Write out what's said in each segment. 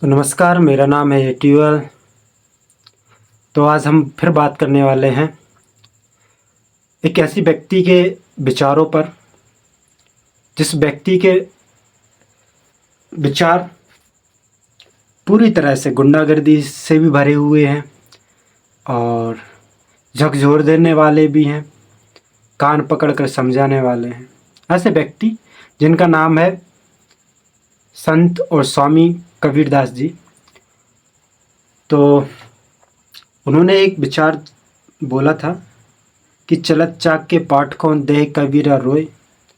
तो नमस्कार, मेरा नाम है ट्यूअल। तो आज हम फिर बात करने वाले हैं एक ऐसी व्यक्ति के विचारों पर, जिस व्यक्ति के विचार पूरी तरह से गुंडागर्दी से भी भरे हुए हैं और झकझोर देने वाले भी हैं, कान पकड़कर समझाने वाले हैं। ऐसे व्यक्ति जिनका नाम है संत और स्वामी कबीरदास जी। तो उन्होंने एक विचार बोला था कि चलत चाक के पाठकों देह कबीरा रोए,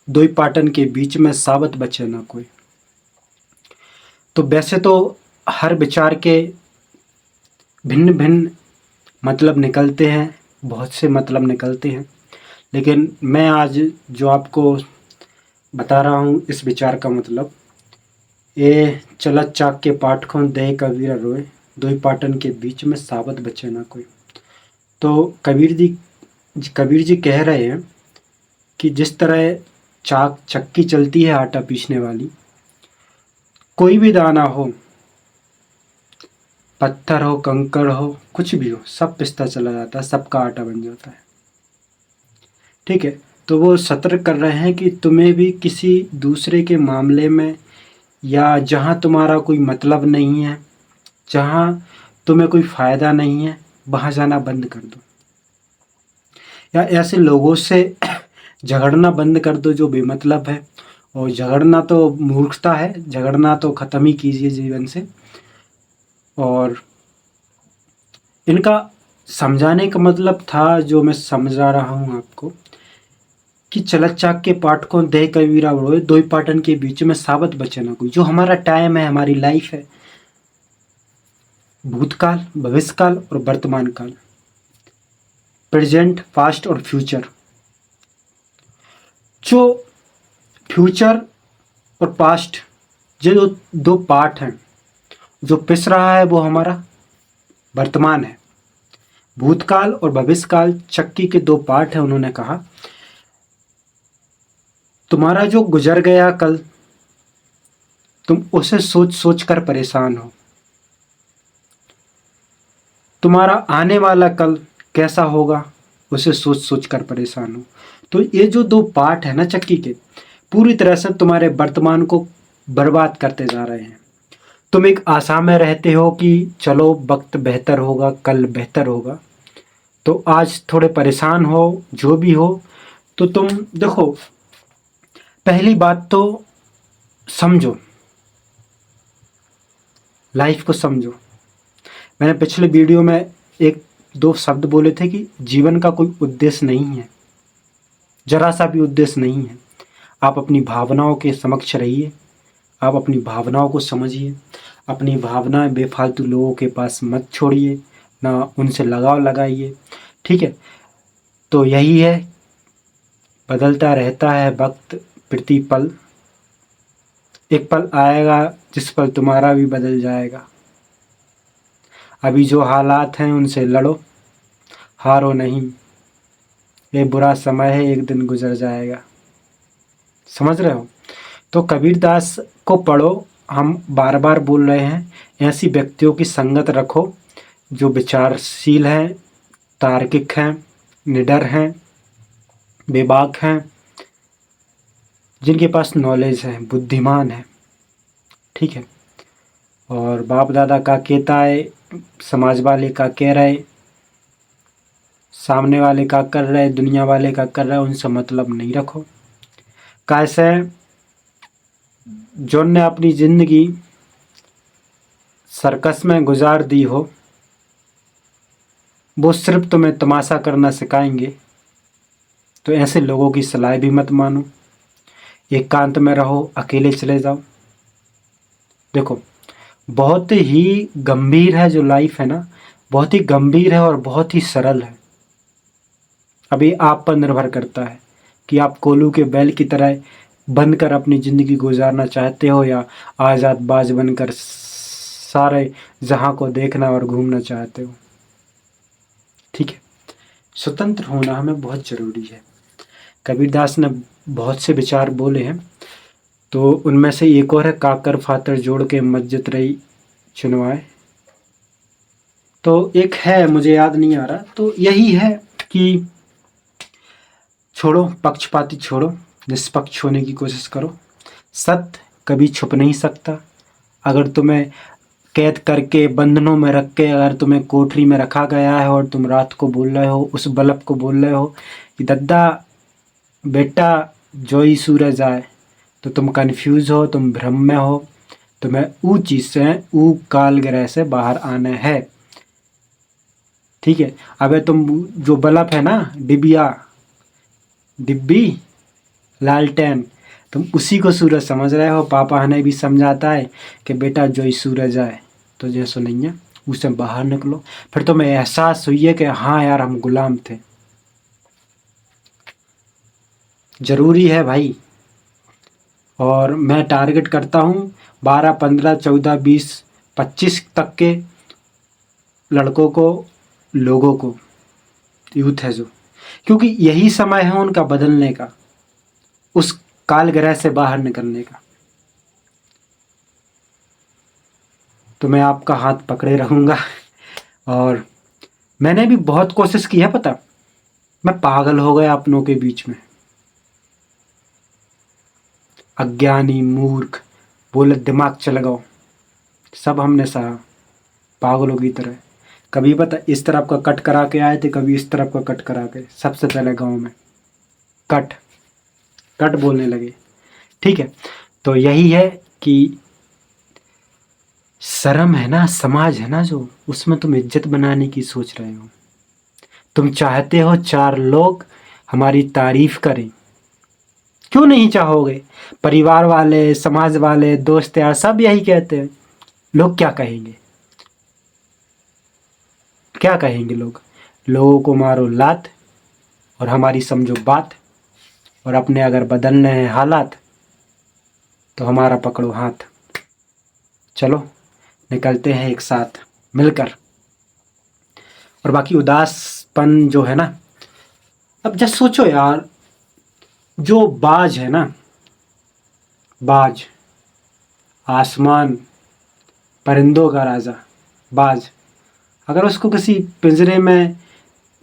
दोई पाटन के बीच में साबत बचे ना कोई। तो वैसे तो हर विचार के भिन्न भिन्न मतलब निकलते हैं, बहुत से मतलब निकलते हैं, लेकिन मैं आज जो आपको बता रहा हूँ इस विचार का मतलब, ये चलत चाक के पाठकों देह कबीरा रोए, दोई पाटन के बीच में साबत बचे ना कोई। तो कबीर जी कह रहे हैं कि जिस तरह चक्की चलती है आटा पीसने वाली, कोई भी दाना हो, पत्थर हो, कंकड़ हो, कुछ भी हो, सब पिसता चला जाता है, सबका आटा बन जाता है। ठीक है, तो वो सतर्क कर रहे हैं कि तुम्हें भी किसी दूसरे के मामले में, या जहाँ तुम्हारा कोई मतलब नहीं है, जहाँ तुम्हें कोई फ़ायदा नहीं है, वहाँ जाना बंद कर दो, या ऐसे लोगों से झगड़ना बंद कर दो जो बेमतलब है। और झगड़ना तो मूर्खता है, झगड़ना तो ख़त्म ही कीजिए जीवन से। और इनका समझाने का मतलब था, जो मैं समझा रहा हूँ आपको, कि चलत चाक के पाठकों देह कबीरा रोए, दोई पाटन के बीच में साबत बचे ना कोई। जो हमारा टाइम है, हमारी लाइफ है, भूतकाल, भविष्यकाल और वर्तमान काल, प्रेजेंट, पास्ट और फ्यूचर। जो फ्यूचर और पास्ट, जो दो पार्ट हैं, जो पिस रहा है वो हमारा वर्तमान है। भूतकाल और भविष्यकाल चक्की के दो पार्ट हैं। उन्होंने कहा, तुम्हारा जो गुजर गया कल, तुम उसे सोच सोच कर परेशान हो। तुम्हारा आने वाला कल कैसा होगा, उसे सोच सोच कर परेशान हो। तो ये जो दो पार्ट है ना चक्की के, पूरी तरह से तुम्हारे वर्तमान को बर्बाद करते जा रहे हैं। तुम एक आशा में रहते हो कि चलो वक्त बेहतर होगा, कल बेहतर होगा, तो आज थोड़े परेशान हो, जो भी हो। तो तुम देखो, पहली बात तो समझो, लाइफ को समझो। मैंने पिछले वीडियो में एक दो शब्द बोले थे कि जीवन का कोई उद्देश्य नहीं है, जरा सा भी उद्देश्य नहीं है। आप अपनी भावनाओं के समक्ष रहिए, आप अपनी भावनाओं को समझिए, अपनी भावनाएं बेफालतू लोगों के पास मत छोड़िए, ना उनसे लगाव लगाइए। ठीक है, तो यही है, बदलता रहता है वक्त प्रति पल। एक पल आएगा जिस पल तुम्हारा भी बदल जाएगा। अभी जो हालात हैं उनसे लड़ो, हारो नहीं। ये बुरा समय है, एक दिन गुजर जाएगा। समझ रहे हो? तो कबीरदास को पढ़ो। हम बार बार बोल रहे हैं, ऐसी व्यक्तियों की संगत रखो जो विचारशील हैं, तार्किक हैं, निडर हैं, बेबाक हैं, जिनके पास नॉलेज है, बुद्धिमान है। ठीक है, और बाप दादा का कहता है, समाज वाले का कह रहे, सामने वाले का कर रहे, दुनिया वाले का कर रहे, उनसे मतलब नहीं रखो। कैसे जॉन ने अपनी ज़िंदगी सर्कस में गुजार दी हो, वो सिर्फ तुम्हें तमाशा करना सिखाएंगे। तो ऐसे लोगों की सलाह भी मत मानो, एकांत में रहो, अकेले चले जाओ। देखो, बहुत ही गंभीर है जो लाइफ है ना, बहुत ही गंभीर है और बहुत ही सरल है। अभी आप पर निर्भर करता है कि आप कोलू के बैल की तरह बंद कर अपनी ज़िंदगी गुजारना चाहते हो, या आज़ाद बाज बनकर सारे जहां को देखना और घूमना चाहते हो। ठीक है, स्वतंत्र होना हमें बहुत ज़रूरी है। कबीरदास ने बहुत से विचार बोले हैं, तो उनमें से एक और है, काकर फातर जोड़ के मस्जिद रही चुनवाए। तो एक है, मुझे याद नहीं आ रहा, तो यही है कि छोड़ो पक्षपाती, छोड़ो, निष्पक्ष होने की कोशिश करो। सत्य कभी छुप नहीं सकता। अगर तुम्हें कैद करके बंधनों में रख के अगर तुम्हें कोठरी में रखा गया है और तुम रात को बोल रहे हो, उस बल्ब को बोल रहे हो कि दद्दा बेटा जो ही सूरज आए, तो तुम कंफ्यूज हो, तुम भ्रम में हो, तुम्हें ऊ चीज़ से, ऊ काल ग्रह से बाहर आना है। ठीक है, अबे तुम जो बल्ब है ना, डिबिया, डिब्बी, लालटेन, तुम उसी को सूरज समझ रहे हो। पापा हमें भी समझाता है कि बेटा जो ही सूरज आए तो जैसो नहीं है, उससे बाहर निकलो। फिर तुम्हें एहसास हुई है कि हाँ यार हम गुलाम थे। ज़रूरी है भाई। और मैं टारगेट करता हूँ 12, 15, 14, 20, 25 तक के लड़कों को, लोगों को, यूथ है जो, क्योंकि यही समय है उनका बदलने का, उस काल ग्रह से बाहर निकलने का। तो मैं आपका हाथ पकड़े रहूँगा। और मैंने भी बहुत कोशिश की है, पता, मैं पागल हो गया अपनों के बीच में। अज्ञानी, मूर्ख, बोले दिमाग चल गओ, सब हमने सहा पागलों की तरह। कभी पता इस तरफ का कट करा के आए थे, कभी इस तरफ का कट करा के, सबसे पहले गांव में कट कट बोलने लगे। ठीक है, तो यही है कि शर्म है ना, समाज है ना जो, उसमें तुम इज्जत बनाने की सोच रहे हो। तुम चाहते हो 4 लोग हमारी तारीफ करें, क्यों नहीं चाहोगे? परिवार वाले, समाज वाले, दोस्त यार सब यही कहते हैं। लोग क्या कहेंगे? क्या कहेंगे लोग? लोगों को मारो लात और हमारी समझो बात, और अपने अगर बदलने हैं हालात तो हमारा पकड़ो हाथ। चलो निकलते हैं एक साथ मिलकर। और बाकी उदासपन जो है ना, अब जस्ट सोचो यार, जो बाज है ना, बाज, आसमान, परिंदों का राजा, बाज, अगर उसको किसी पिंजरे में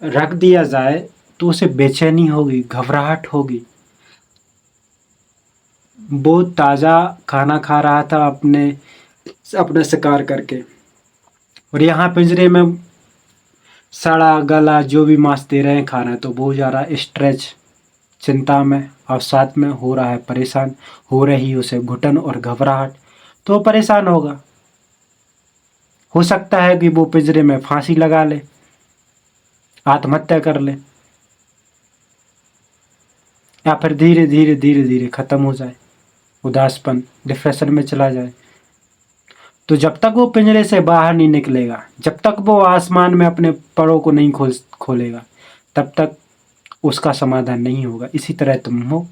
रख दिया जाए तो उसे बेचैनी होगी, घबराहट होगी। वो ताज़ा खाना खा रहा था अपने अपने शिकार करके, और यहाँ पिंजरे में सड़ा गला जो भी मांस दे रहे हैं खा रहे हैं, तो वो जा रहा है स्ट्रेच, चिंता में, और साथ में हो रहा है परेशान, हो रही उसे घुटन और घबराहट, तो वो परेशान होगा। हो सकता है कि वो पिंजरे में फांसी लगा ले, आत्महत्या कर ले, या फिर धीरे धीरे धीरे धीरे ख़त्म हो जाए, उदासपन, डिप्रेशन में चला जाए। तो जब तक वो पिंजरे से बाहर नहीं निकलेगा, जब तक वो आसमान में अपने परों को नहीं खोलेगा, तब तक उसका समाधान नहीं होगा। इसी तरह तुम हो,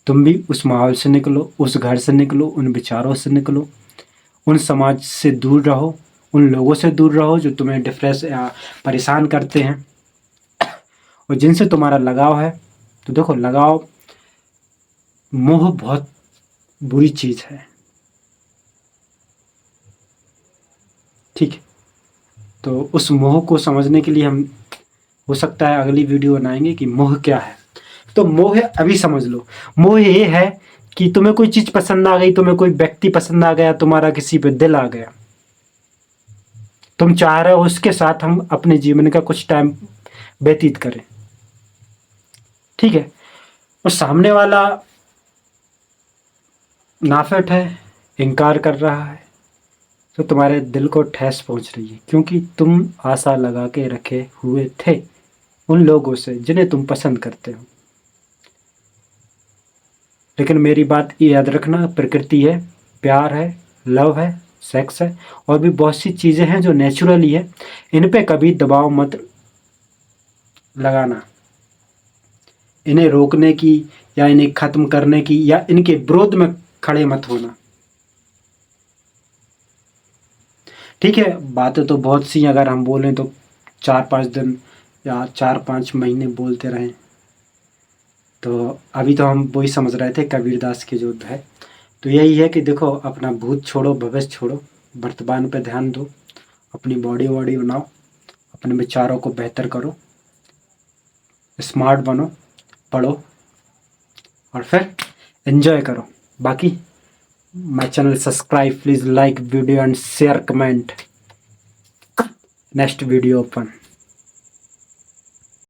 तुम भी उस माहौल से निकलो, उस घर से निकलो, उन विचारों से निकलो, उन समाज से दूर रहो, उन लोगों से दूर रहो जो तुम्हें डिप्रेस या परेशान करते हैं, और जिनसे तुम्हारा लगाव है। तो देखो, लगाव, मोह बहुत बुरी चीज़ है। ठीक है, तो उस मोह को समझने के लिए हम हो सकता है अगली वीडियो बनाएंगे कि मोह क्या है। तो मोह अभी समझ लो, मोह ये है कि तुम्हें कोई चीज़ पसंद आ गई, तुम्हें कोई व्यक्ति पसंद आ गया, तुम्हारा किसी पे दिल आ गया, तुम चाह रहे हो उसके साथ हम अपने जीवन का कुछ टाइम व्यतीत करें। ठीक है, और सामने वाला नाफिट है, इनकार कर रहा है, तो तुम्हारे दिल को ठेस पहुंच रही है, क्योंकि तुम आशा लगा के रखे हुए थे उन लोगों से जिन्हें तुम पसंद करते हो। लेकिन मेरी बात ये याद रखना, प्रकृति है, प्यार है, लव है, सेक्स है, और भी बहुत सी चीज़ें हैं जो नेचुरली है। इन पे कभी दबाव मत लगाना, इन्हें रोकने की या इन्हें ख़त्म करने की या इनके विरोध में खड़े मत होना। ठीक है, बातें तो बहुत सी, अगर हम बोलें तो 4-5 दिन या 4-5 महीने बोलते रहें। तो अभी तो हम वही समझ रहे थे कबीरदास के जो है। तो यही है कि देखो, अपना भूत छोड़ो, भविष्य छोड़ो, वर्तमान पे ध्यान दो, अपनी बॉडी वॉडी बनाओ, अपने विचारों को बेहतर करो, स्मार्ट बनो, पढ़ो और फिर एंजॉय करो। बाकी my channel subscribe, please like video and share comment. Next video open.